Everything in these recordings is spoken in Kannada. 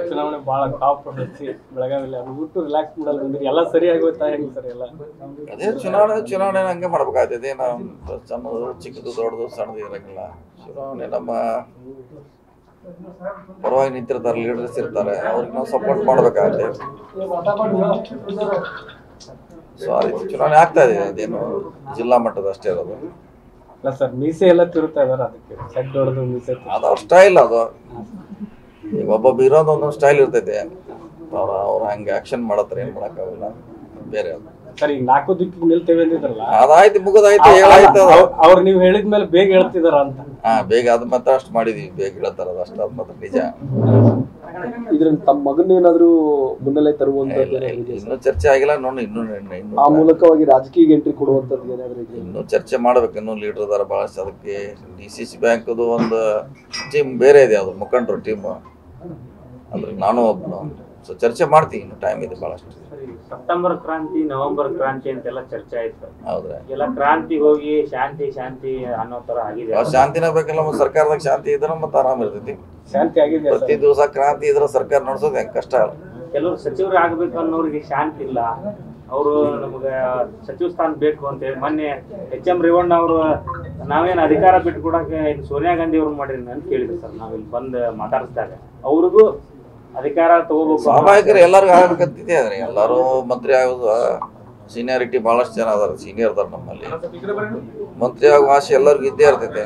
ಚುನಾವಣೆ ಬಹಳ ಟಾಪ್ ಹೊಡೆಸಿ ಬೆಳಗಾವಿಯಲ್ಲಿ ಅದು ಬಿಟ್ಟು ರಿಲ್ಯಾಕ್ಸ್ ಮಾಡಲ್ಲ ಅಂದ್ರೆ ಎಲ್ಲ ಸರಿಯಾಗಿ ಹೋಗ್ತಾ ಹೆಂಗ್ ಸರ್ ಎಲ್ಲ ಅದೇ ಚುನಾವಣೆ ಹಂಗೆ ಮಾಡ್ಬೇಕಾಗ್ತದೆ. ನಾವು ಸಣ್ಣದು ಚಿಕ್ಕದು ದೊಡ್ಡದು ಸಣ್ಣದು ಇರಂಗಿಲ್ಲ. ಚುನಾವಣೆ ನಮ್ಮ ಪರವಾಗಿ ನಿಂತಿರ್ತಾರೆ, ಲೀಡರ್ಸ್ ಇರ್ತಾರೆ, ಅವ್ರಿಗೆ ನಾವು ಸಪೋರ್ಟ್ ಮಾಡ್ಬೇಕಾಗತ್ತೆ. ಸೊ ಆ ರೀತಿ ಚುನಾವಣೆ ಆಗ್ತಾ ಇದೆ. ಅದೇನು ಜಿಲ್ಲಾ ಮಟ್ಟದ ಅಷ್ಟೇ ಇರೋದು. ಅಲ್ಲ ಸರ್, ಮೀಸೆ ಎಲ್ಲ ತಿರುತ್ತಾ ಇದಾರೆ, ಅದಕ್ಕೆ ಸೆಟ್ ಹೊಡೆದು ಮೀಸೆ ಅದು ಅವ್ರ ಸ್ಟೈಲ್. ಅದು ಈಗ ಒಬ್ಬೊಬ್ಬ ಇರೋದು ಒಂದೊಂದು ಸ್ಟೈಲ್ ಇರ್ತೈತೆ. ಅವ್ರು ಹಂಗೆ ಆಕ್ಷನ್ ಮಾಡತ್ತಾರೆ, ಏನು ಮಾಡೋಕ್ಕಾಗಲ್ಲ. ಬೇರೆ ಅದು ಸರ್, ಈಗ 4 ದಿಕ್ಕಿಗೆ ನಿಲ್ತೇವೆ ಅಂದಿದ್ರಲ್ಲ, ಅದಾಯ್ತು, ಮುಗಿದಾಯ್ತು, ಹೇಳಾಯ್ತು. ಅವ್ರು ನೀವು ಹೇಳಿದ್ಮೇಲೆ ಬೇಗ ಹೇಳ್ತಿದಾರ ಅಂತ. ಬೇಗ ಅದ್ ಮಾತ್ರ ಅಷ್ಟು ಮಾಡಿದೀವಿ, ಬೇಗ ಹೇಳ್ತಾರ ಅದು ಅಷ್ಟು, ಅದ್ ಮಾತ್ರ ನಿಜ. ಇದ್ರಲ್ಲಿ ತಮ್ಮ ಮಗನ್ನೇನಾದ್ರೂ ಮುನ್ನೆಲೆ ತರುವಂತದ್ದು ಇನ್ನೂ ಚರ್ಚೆ ಆಗಿಲ್ಲ ನೋಡಿ. ಇನ್ನು ಆ ಮೂಲಕವಾಗಿ ರಾಜಕೀಯ ಎಂಟ್ರಿ ಕೊಡುವಂತದ್ದು ಏನಾದ್ರೂ ಇನ್ನೂ ಚರ್ಚೆ ಮಾಡ್ಬೇಕು. ಇನ್ನೂ ಲೀಡರ್ ಅದಾರ ಬಹಳಷ್ಟು. ಅದಕ್ಕೆ DCC ಬ್ಯಾಂಕ್ದು ಒಂದು ಟೀಮ್ ಬೇರೆ ಇದೆ, ಅದು ಮುಖಂಡರು ಟೀಮ್, ಅಂದ್ರೆ ನಾನು ಒಬ್ಬನು. ಸೊ ಚರ್ಚೆ ಮಾಡ್ತೀವಿ, ಇನ್ನು ಟೈಮ್ ಇದೆ ಬಹಳಷ್ಟು. ಸೆಪ್ಟೆಂಬರ್ ಕ್ರಾಂತಿ, ನವೆಂಬರ್ ಕ್ರಾಂತಿ ಅಂತೆಲ್ಲ ಚರ್ಚೆ ಆಯ್ತು. ಹೌದ್ರಾ? ಎಲ್ಲ ಕ್ರಾಂತಿ ಹೋಗಿ ಶಾಂತಿ ಅನ್ನೋ ತರ ಆಗಿದೆ. ಶಾಂತಿನ ಬೇಕಲ್ಲ, ಸರ್ಕಾರದಾಗ ಶಾಂತಿ ಇದ್ರೆ ಮತ್ತೆ ಆರಾಮ ಇರ್ತೈತಿ. ಶಾಂತಿ ಆಗಿದೆ. ಪ್ರತಿ ದಿವಸ ಕ್ರಾಂತಿ ಇದ್ರೆ ಸರ್ಕಾರ ನಡೆಸೋದು ಹೆಂಗ್ ಕಷ್ಟ ಅಲ್ಲ. ಕೆಲವರು ಸಚಿವರು ಆಗ್ಬೇಕು ಅನ್ನೋರಿಗೆ ಶಾಂತಿ ಇಲ್ಲ. ಅವರು ನಮ್ಗ ಸಚಿವ ಸ್ಥಾನ ಬೇಕು ಅಂತ ಹೇಳಿ ಮೊನ್ನೆ HM ರೇವಣ್ಣ ಅವರು ನಾವೇನು ಅಧಿಕಾರ ಬಿಟ್ಟು ಕೊಡಕ್ಕೆ ಸೋನಿಯಾ ಗಾಂಧಿ ಅವ್ರು ಮಾಡಿರಿ ಅಂತ ಕೇಳಿದ್ರು ಸರ್. ನಾವಿಲ್ಲಿ ಬಂದು ಮಾತಾಡಿಸಿದಾಗ ಅವ್ರಿಗೂ ಅಧಿಕಾರ ತಗೋಬೇಕು. ಸ್ವಾಭಾವಿಕರು ಎಲ್ಲರಿಗೂ ಆಗ್ಬೇಕಂತಿದೆ. ಆದ್ರೆ ಎಲ್ಲರೂ ಮಂತ್ರಿ ಆಗೋದು ಸೀನಿಯಾರಿಟಿ ಬಹಳಷ್ಟು ಜನ ಅದಾರ, ಸೀನಿಯರ್ ಅದಾರ ನಮ್ಮಲ್ಲಿ. ಮಂತ್ರಿ ಆಗೋ ಆಸೆ ಎಲ್ಲರಿಗೂ ಇದ್ದೇ ಇರ್ತೈತೆ.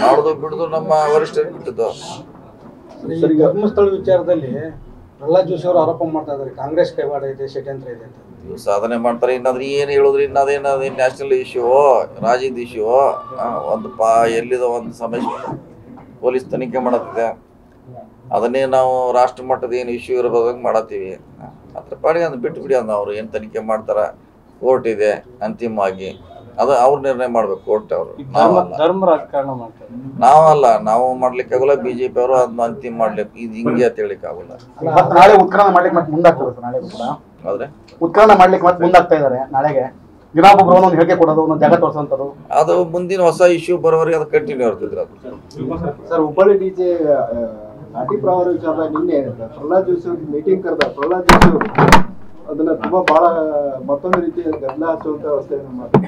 ಮಾಡುದು ಬಿಡುದು ನಮ್ಮ ವರಿಷ್ಠರಿಗೆ ಬಿಟ್ಟಿದ್ದು. ಧರ್ಮಸ್ಥಳ ವಿಚಾರದಲ್ಲಿ ಪ್ರಹ್ಲಾದ್ ಜೋಶಿ ಅವರು ಆರೋಪ ಮಾಡ್ತಾ ಇದ್ದಾರೆ, ಕಾಂಗ್ರೆಸ್ ಕೈವಾಡ ಇದೆ, ಷಡ್ಯಂತ್ರ ಇದೆ ಅಂತ. ಇವ್ರು ಸಾಧನೆ ಮಾಡ್ತಾರೆ. ಇನ್ನಾದ್ರೆ ಏನು ಹೇಳಿದ್ರು, ಇನ್ನದೇನದು ನ್ಯಾಷನಲ್ ಇಶ್ಯೂ, ರಾಜ್ಯದ ಇಶ್ಯೂ, ಒಂದು ಎಲ್ಲಿದ ಒಂದು ಸಮಸ್ಯೆ ಪೊಲೀಸ್ ತನಿಖೆ ಮಾಡತ್ತಿದೆ. ಅದನ್ನೇ ನಾವು ರಾಷ್ಟ್ರ ಮಟ್ಟದ ಏನು ಇಶ್ಯೂ ಇರಬಹುದಂಗೆ ಮಾಡತ್ತೀವಿ. ಅದ್ರ ಪಾಡಿಗೆ ಅದನ್ನ ಬಿಟ್ಟು ಬಿಡಿ. ಅದನ್ನ ಅವ್ರು ಏನು ತನಿಖೆ ಮಾಡ್ತಾರ, ಕೋರ್ಟ್ ಇದೆ ಅಂತಿಮವಾಗಿ, ಅದು ಅವ್ರು ನಿರ್ಣಯ ಮಾಡ್ಬೇಕು, ಕೋರ್ಟ್ ಅವರು. ಧರ್ಮ ರಾಜಕಾರಣ ಮಾಡ್ತಾರೆ. ನಾವಲ್ಲ, ನಾವು ಮಾಡ್ಲಿಕ್ಕೆ ಆಗೋಲ್ಲ. BJP ಅವರು ಅದನ್ನ ಅಂತಿಮ ಮಾಡ್ಲಿಕ್ಕೆ ಇದು ಹಿಂಗೆ ಅಂತ ಹೇಳಿಕ್ ಆಗೋಲ್ಲ. ನಾಳೆ ಉತ್ಖನನ ಮಾಡ್ಲಿಕ್ಕೆ ಮತ್ತೆ ಮುಂದಾಗ್ತದೆ ಸರ್. ನಾಳೆ ಕೂಡ ಹೌದ್ರೆ ಉತ್ಖನನ ಮಾಡ್ಲಿಕ್ಕೆ ಮತ್ತೆ ಮುಂದಾಗ್ತಾ ಇದ್ದಾರೆ. ನಾಳೆಗೆ ದಿನಾಪೊಬ್ಬರು ಒಂದೊಂದು ಹೇಳಿಕೆ ಕೊಡೋದು, ಒಂದೊಂದು ಜಾಗ ತೋರಿಸೋಂಥದ್ದು, ಅದು ಮುಂದಿನ ಹೊಸ ಇಶ್ಯೂ ಬರೋವರೆಗೆ ಅದು ಕಂಟಿನ್ಯೂ ಇರ್ತಿದ್ರು. ಅದು ಸರ್, ಹುಬ್ಬಳ್ಳಿ DJ ನಾಟಿ ಪ್ರವಾಹ ವಿಚಾರ ನಿನ್ನೆ ಪ್ರಹ್ಲಾದ್ ಜೋಶಿ ಮೀಟಿಂಗ್ ಕರೆದ. ಪ್ರಹ್ಲಾದ್ ಜೋಶಿ ಅದನ್ನ ತುಂಬಾ ಬಹಳ ಮತ್ತೊಂದು ರೀತಿಯ ಗದ್ದಲ ಹಚ್ಚುವಂತ ವ್ಯವಸ್ಥೆಯನ್ನು ಮಾಡಿ.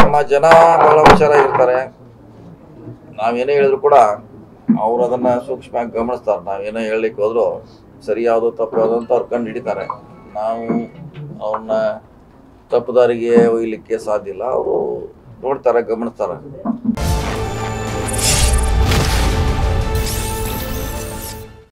ನಮ್ಮ ಜನ ಬಹಳ ಹುಷಾರಾಗಿರ್ತಾರೆ. ನಾವೇನೇ ಹೇಳಿದ್ರು ಕೂಡ ಅವ್ರು ಅದನ್ನ ಸೂಕ್ಷ್ಮವಾಗಿ ಗಮನಿಸ್ತಾರೆ. ನಾವೇನೋ ಹೇಳಲಿಕ್ಕೆ ಹೋದ್ರು ಸರಿ ಯಾವುದು ತಪ್ಪು ಯಾವುದು ಅಂತ ಅವ್ರು ಕಂಡು ಹಿಡಿತಾರೆ. ನಾವು ಅವ್ರನ್ನ ತಪ್ಪುದಾರಿಗೆ ಒಯ್ಯಲಿಕ್ಕೆ ಸಾಧ್ಯ ಇಲ್ಲ. ಅವರು ನೋಡ್ತಾರೆ, ಗಮನಿಸ್ತಾರೆ.